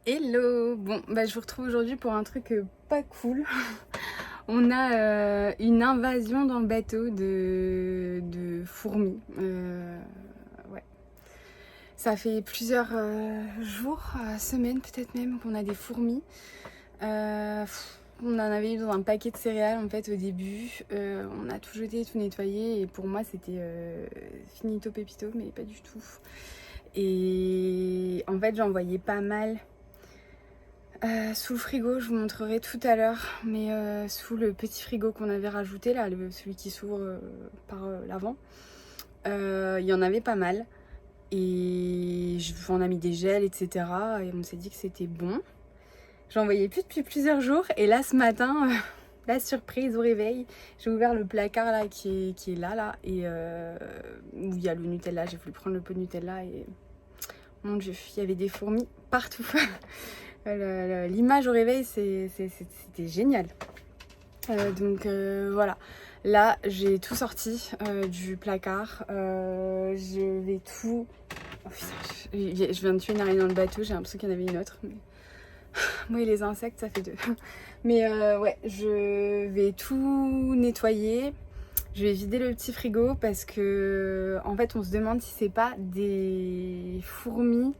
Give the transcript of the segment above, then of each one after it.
Hello! Bon, je vous retrouve aujourd'hui pour un truc pas cool. On a une invasion dans le bateau de fourmis. Ouais. Ça fait plusieurs jours, semaines peut-être même, qu'on a des fourmis. On en avait eu dans un paquet de céréales en fait au début. On a tout jeté, tout nettoyé et pour moi c'était finito pepito, mais pas du tout. Et en fait j'en voyais pas mal. Sous le frigo, je vous montrerai tout à l'heure, mais sous le petit frigo qu'on avait rajouté, là, celui qui s'ouvre par l'avant, il y en avait pas mal. Et on a mis des gels, etc. Et on s'est dit que c'était bon. J'en voyais plus depuis plusieurs jours. Et là, ce matin, la surprise au réveil, j'ai ouvert le placard là, qui est là, et où il y a le Nutella. J'ai voulu prendre le pot de Nutella et mon Dieu, il y avait des fourmis partout. L'image au réveil, c'était génial. Donc voilà, là j'ai tout sorti du placard. Je vais tout... Oh, putain, je viens de tuer une araignée dans le bateau, j'ai l'impression qu'il y en avait une autre. Mais... moi et les insectes, ça fait deux. Mais ouais, je vais tout nettoyer. Je vais vider le petit frigo parce que en fait on se demande si c'est pas des fourmis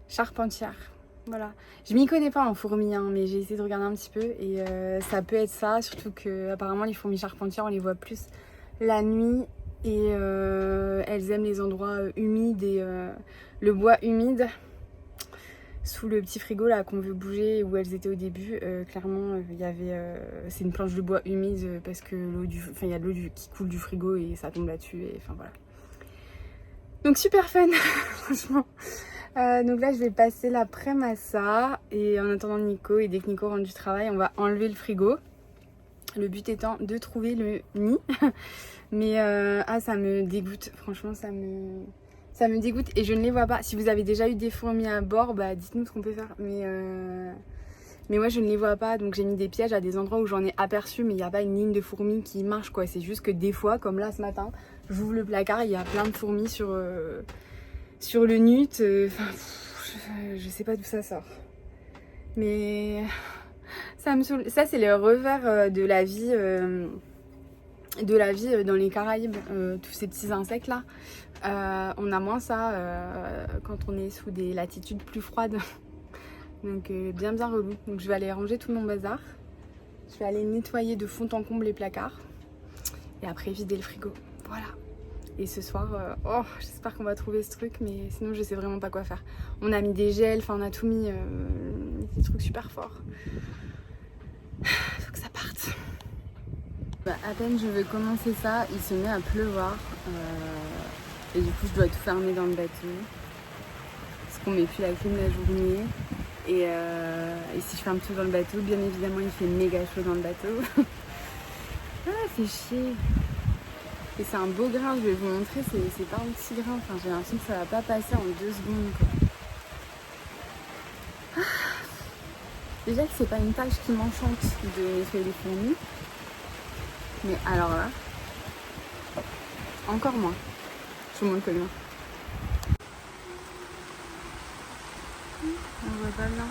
charpentières. Voilà, je m'y connais pas en fourmis, hein, mais j'ai essayé de regarder un petit peu et ça peut être ça, surtout que apparemment les fourmis charpentières on les voit plus la nuit et elles aiment les endroits humides et le bois humide. Sous le petit frigo là qu'on veut bouger où elles étaient au début, clairement il y avait c'est une planche de bois humide parce que il y a de l'eau qui coule du frigo et ça tombe là-dessus et enfin voilà. Donc super fun franchement. Donc là je vais passer l'après-midi à ça et en attendant Nico, et dès que Nico rentre du travail on va enlever le frigo, le but étant de trouver le nid. Mais ça me dégoûte, franchement ça me dégoûte et je ne les vois pas. Si vous avez déjà eu des fourmis à bord, dites-nous ce qu'on peut faire, mais moi je ne les vois pas, donc j'ai mis des pièges à des endroits où j'en ai aperçu, mais il n'y a pas une ligne de fourmis qui marche quoi. C'est juste que des fois, comme là ce matin, j'ouvre le placard, il y a plein de fourmis sur le nut, je sais pas d'où ça sort. Mais ça me saoule. Ça c'est le revers de la vie dans les Caraïbes, tous ces petits insectes là. On a moins ça quand on est sous des latitudes plus froides. Donc bien relou. Donc je vais aller ranger tout mon bazar. Je vais aller nettoyer de fond en comble les placards. Et après vider le frigo. Voilà. Et ce soir, j'espère qu'on va trouver ce truc, mais sinon je sais vraiment pas quoi faire. On a mis des gels, enfin on a tout mis, des trucs super forts. Faut que ça parte. À peine je vais commencer ça, il se met à pleuvoir. Et du coup je dois tout fermer dans le bateau. Parce qu'on met plus la clim la journée. Et si je ferme tout dans le bateau, bien évidemment il fait méga chaud dans le bateau. C'est chier. Et c'est un beau grain, je vais vous montrer, c'est pas un petit grain, enfin j'ai l'impression que ça va pas passer en 2 secondes quoi. Déjà que c'est pas une tâche qui m'enchante de nettoyer les fourmis, mais alors là, encore moins. Je vous montre le mien. On voit pas bien,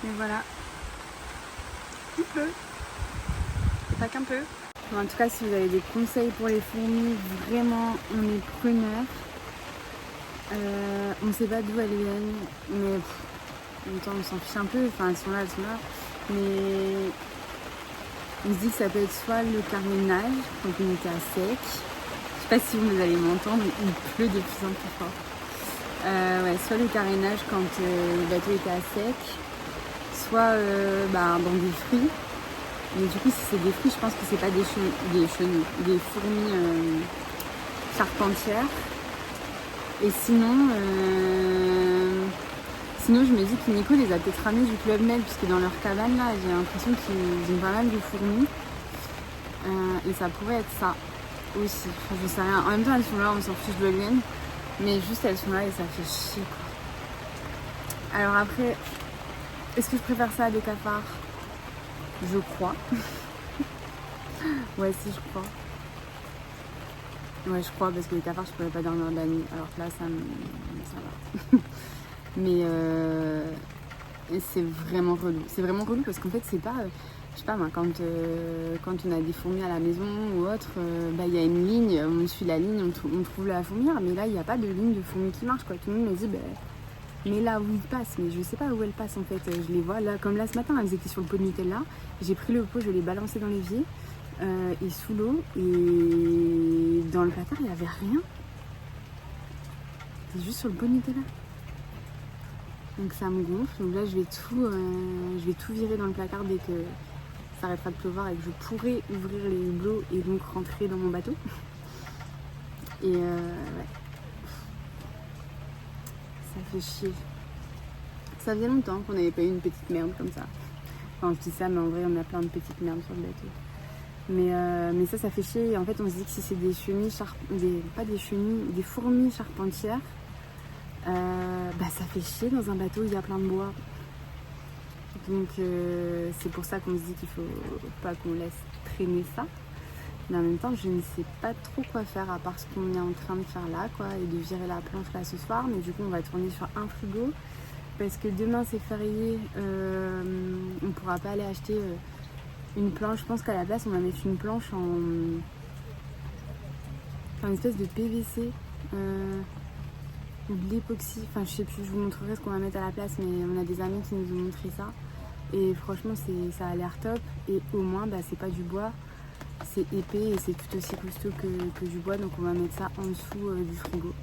mais voilà, il pleut, pas qu'un peu. En tout cas, si vous avez des conseils pour les fourmis, vraiment, on est preneurs. On ne sait pas d'où elles viennent, mais en même temps, on s'en fiche un peu. Enfin, elles sont là. Mais on se dit que ça peut être soit le carénage, quand on était à sec. Je sais pas si vous allez m'entendre, mais il pleut de plus en plus fort. Soit le carénage quand le bateau était à sec, soit dans des fruits. Mais du coup, si c'est des fruits, je pense que c'est pas des fourmis charpentières. Et sinon, je me dis que Nico les a peut-être ramenés du Club Med, puisque dans leur cabane, là, j'ai l'impression qu'ils ont pas mal de fourmis. Et ça pourrait être ça aussi. Enfin, je sais rien. En même temps, elles sont là, on s'en fiche de l'alien. Mais juste, elles sont là et ça fait chier, quoi. Alors après, est-ce que je préfère ça à des cafards ? Je crois. Ouais, si, je crois. Ouais, je crois, parce que les cafards, je pourrais pas dormir de la nuit. Alors que là, ça va. Mais c'est vraiment relou. C'est vraiment relou parce qu'en fait, c'est pas. Je sais pas moi, quand on a des fourmis à la maison ou autre, il y a une ligne, on suit la ligne, on trouve la fourmilière. Mais là, il n'y a pas de ligne de fourmis qui marche, quoi. Tout le monde me dit, mais là où il passe, mais je sais pas où elle passe en fait. Je les vois là, comme là ce matin, elles étaient sur le pot de Nutella. J'ai pris le pot, je l'ai balancé dans l'évier et sous l'eau. Et dans le placard, il n'y avait rien. C'est juste sur le pot de Nutella. Donc ça me gonfle. Donc là, je vais tout virer dans le placard dès que ça arrêtera de pleuvoir et que je pourrai ouvrir les hublots et donc rentrer dans mon bateau. Et ouais. Ça fait chier. Ça faisait longtemps qu'on n'avait pas eu une petite merde comme ça. Enfin, je dis ça, mais en vrai, on a plein de petites merdes sur le bateau. Mais ça fait chier. Et en fait, on se dit que si c'est des chenilles, des fourmis charpentières, ça fait chier dans un bateau où il y a plein de bois. Donc c'est pour ça qu'on se dit qu'il faut pas qu'on laisse traîner ça. Mais en même temps, je ne sais pas trop quoi faire à part ce qu'on est en train de faire là, quoi, et de virer la planche là ce soir. Mais du coup, on va tourner sur un frigo parce que demain c'est férié. On pourra pas aller acheter une planche. Je pense qu'à la place, on va mettre une planche en une espèce de PVC ou de l'époxy. Enfin, je sais plus. Je vous montrerai ce qu'on va mettre à la place, mais on a des amis qui nous ont montré ça. Et franchement, ça a l'air top. Et au moins, c'est pas du bois. C'est épais et c'est tout aussi costaud que du bois, donc on va mettre ça en dessous du frigo.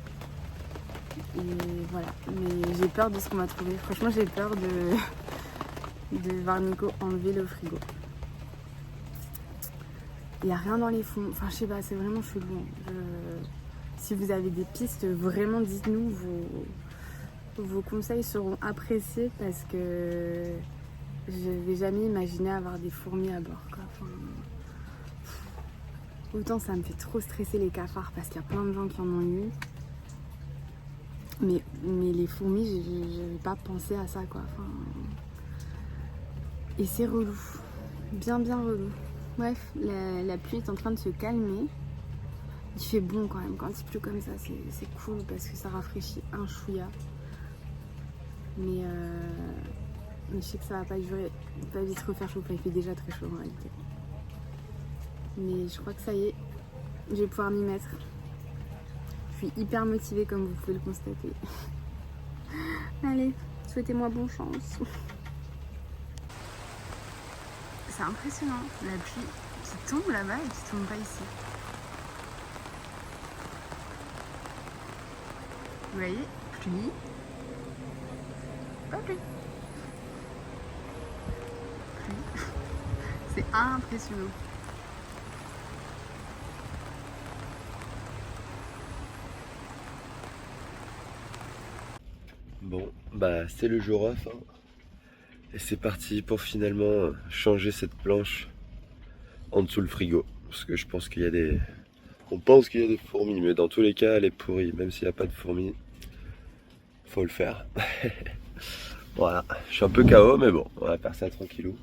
Et voilà, mais j'ai peur de ce qu'on va trouver. Franchement, j'ai peur de voir Nico enlever le frigo. Il n'y a rien dans les fonds. Enfin, je sais pas, c'est vraiment chelou. Si vous avez des pistes, vraiment dites-nous. Vos conseils seront appréciés parce que je n'avais jamais imaginé avoir des fourmis à bord, quoi. Enfin, autant ça me fait trop stresser les cafards parce qu'il y a plein de gens qui en ont eu. Mais les fourmis, j'avais pas pensé à ça, quoi. Enfin, et c'est relou. Bien relou. Bref, la pluie est en train de se calmer. Il fait bon quand même. Quand il pleut comme ça, c'est cool parce que ça rafraîchit un chouïa. Mais je sais que ça va pas durer. Pas vite refaire chaud. Il fait déjà très chaud en réalité. Mais je crois que ça y est, je vais pouvoir m'y mettre. Je suis hyper motivée comme vous pouvez le constater. Allez, souhaitez-moi bonne chance. C'est impressionnant, la pluie qui tombe là-bas et qui tombe pas ici. Vous voyez, pluie, pas pluie. Pluie. C'est impressionnant. Bon, c'est le jour off, hein. Et c'est parti pour finalement changer cette planche en dessous le frigo. Parce que je pense qu'il y a des... On pense qu'il y a des fourmis, mais dans tous les cas, elle est pourrie. Même s'il n'y a pas de fourmis, faut le faire. Voilà, je suis un peu KO, mais bon, on va faire ça tranquillou.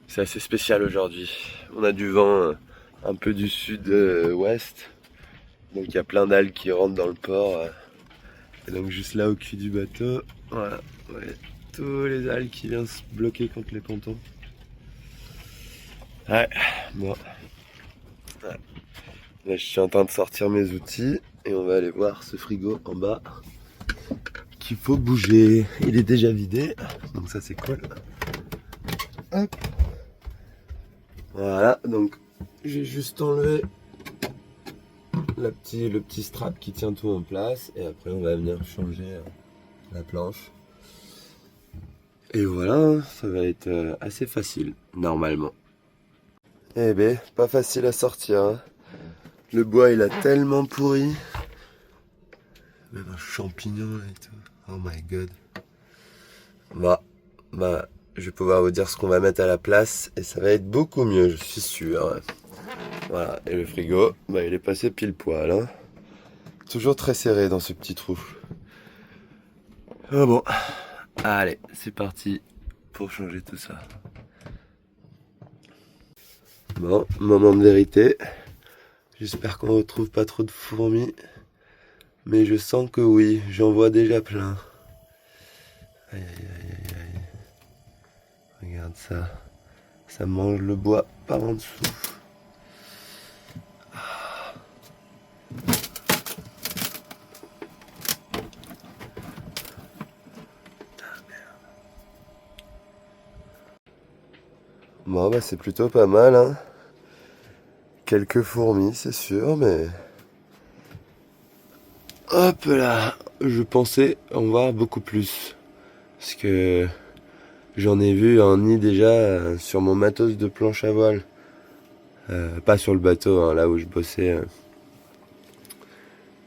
C'est assez spécial aujourd'hui. On a du vent un peu du sud-ouest. Donc il y a plein d'algues qui rentrent dans le port. Et donc juste là au cul du bateau, voilà, ouais, tous les algues qui viennent se bloquer contre les pontons. Ouais, bon. Ouais. Là je suis en train de sortir mes outils et on va aller voir ce frigo en bas qu'il faut bouger. Il est déjà vidé, donc ça c'est cool. Hop. Voilà, donc j'ai juste enlevé le petit strap qui tient tout en place et après on va venir changer la planche. Et voilà, ça va être assez facile, normalement. Eh ben, pas facile à sortir, hein. Le bois, il a tellement pourri. Même un champignon là et tout. Oh my god. Je vais pouvoir vous dire ce qu'on va mettre à la place et ça va être beaucoup mieux, je suis sûr. Voilà, et le frigo, il est passé pile poil, hein. Toujours très serré dans ce petit trou. Ah bon. Allez, c'est parti pour changer tout ça. Bon, moment de vérité. J'espère qu'on retrouve pas trop de fourmis. Mais je sens que oui, j'en vois déjà plein. Aïe aïe aïe aïe aïe. Regarde ça. Ça mange le bois par en dessous. Bon bah c'est plutôt pas mal hein. Quelques fourmis c'est sûr mais... Hop là. Je pensais en voir beaucoup plus. Parce que j'en ai vu un nid déjà sur mon matos de planche à voile. Pas sur le bateau hein, là où je bossais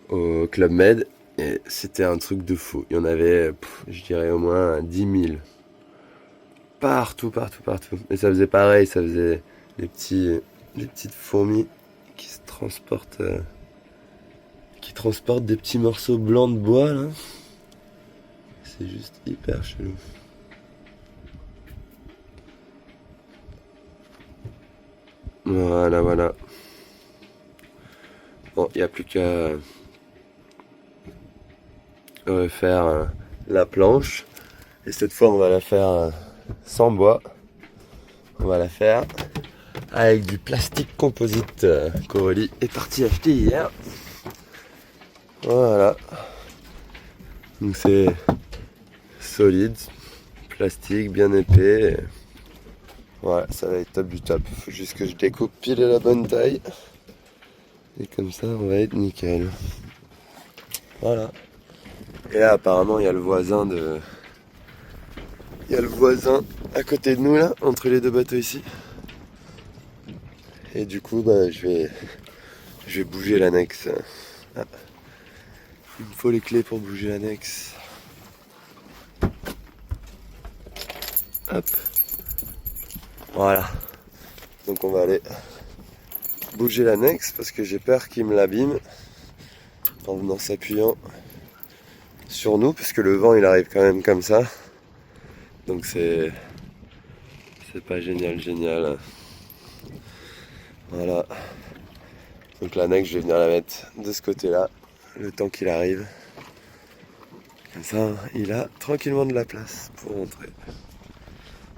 au Club Med. Et c'était un truc de fou. Il y en avait, je dirais au moins 10 000. Partout, partout, partout. Et ça faisait pareil, ça faisait des petites fourmis qui se transportent, qui transportent des petits morceaux blancs de bois là. C'est juste hyper chelou. Voilà, voilà. Bon, il n'y a plus qu'à refaire la planche. Et cette fois, on va la faire sans bois. On va la faire avec du plastique composite qu'Aurélie est partie acheter hier. Voilà. Donc c'est solide, plastique bien épais. Voilà, ça va être top du top. Faut juste que je découpe pile à la bonne taille. Et comme ça, on va être nickel. Voilà. Et là, apparemment, il y a le voisin à côté de nous là, entre les deux bateaux ici. Et du coup, bah, je vais bouger l'annexe. Ah. Il me faut les clés pour bouger l'annexe. Hop. Voilà. Donc on va aller bouger l'annexe parce que j'ai peur qu'il me l'abîme en venant s'appuyant sur nous parce que le vent il arrive quand même comme ça. Donc c'est pas génial. Voilà. Donc l'annexe je vais venir la mettre de ce côté là le temps qu'il arrive. Comme ça il a tranquillement de la place pour rentrer.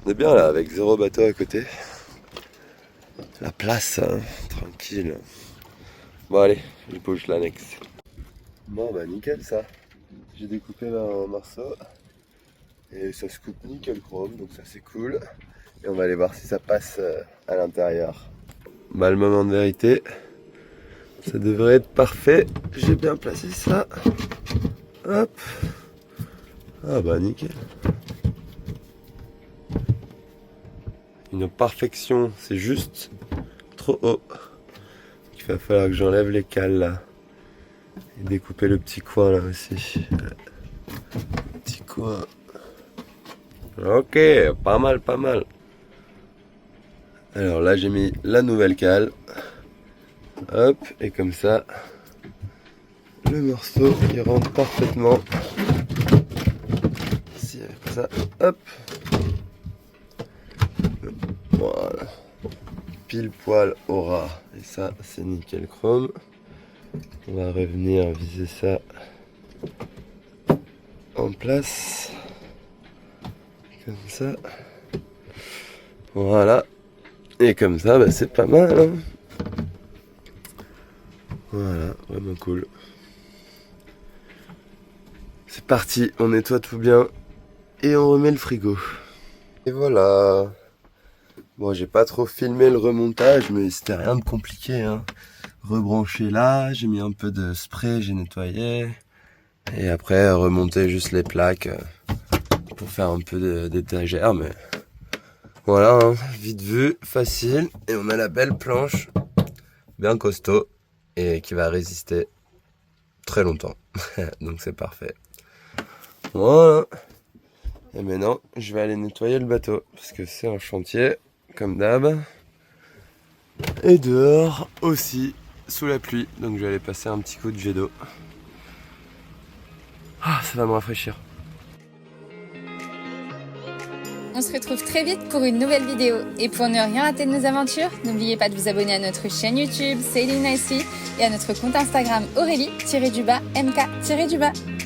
On est bien là avec 0 bateau à côté. La place, hein, tranquille. Bon allez, je bouge l'annexe. Bon bah nickel ça. J'ai découpé un morceau. Et ça se coupe nickel chrome, donc ça c'est cool. Et on va aller voir si ça passe à l'intérieur. Bah le moment de vérité. Ça devrait être parfait. J'ai bien placé ça. Hop. Ah bah nickel. Une perfection, c'est juste trop haut. Il va falloir que j'enlève les cales là. Et découper le petit coin là aussi. Petit coin. Ok, pas mal. Alors là j'ai mis la nouvelle cale. Hop, et comme ça, le morceau il rentre parfaitement. Si, avec ça, hop. Voilà. Pile poil au ras. Et ça, c'est nickel chrome. On va revenir viser ça en place. Comme ça. Voilà. Et comme ça, bah, c'est pas mal. Hein, voilà, vraiment cool. C'est parti, on nettoie tout bien. Et on remet le frigo. Et voilà. Bon, j'ai pas trop filmé le remontage, mais c'était rien de compliqué. Hein. Rebrancher là, j'ai mis un peu de spray, j'ai nettoyé. Et après, remonter juste les plaques pour faire un peu d'étagère. Mais voilà, hein, vite vu, facile. Et on a la belle planche, bien costaud, et qui va résister très longtemps. Donc c'est parfait. Voilà. Et maintenant, je vais aller nettoyer le bateau, parce que c'est un chantier, comme d'hab. Et dehors aussi, sous la pluie. Donc je vais aller passer un petit coup de jet d'eau. Ah, ça va me rafraîchir. on se retrouve très vite pour une nouvelle vidéo. Et pour ne rien rater de nos aventures, n'oubliez pas de vous abonner à notre chaîne YouTube Sailing Nicely et à notre compte Instagram Aurélie-MK-.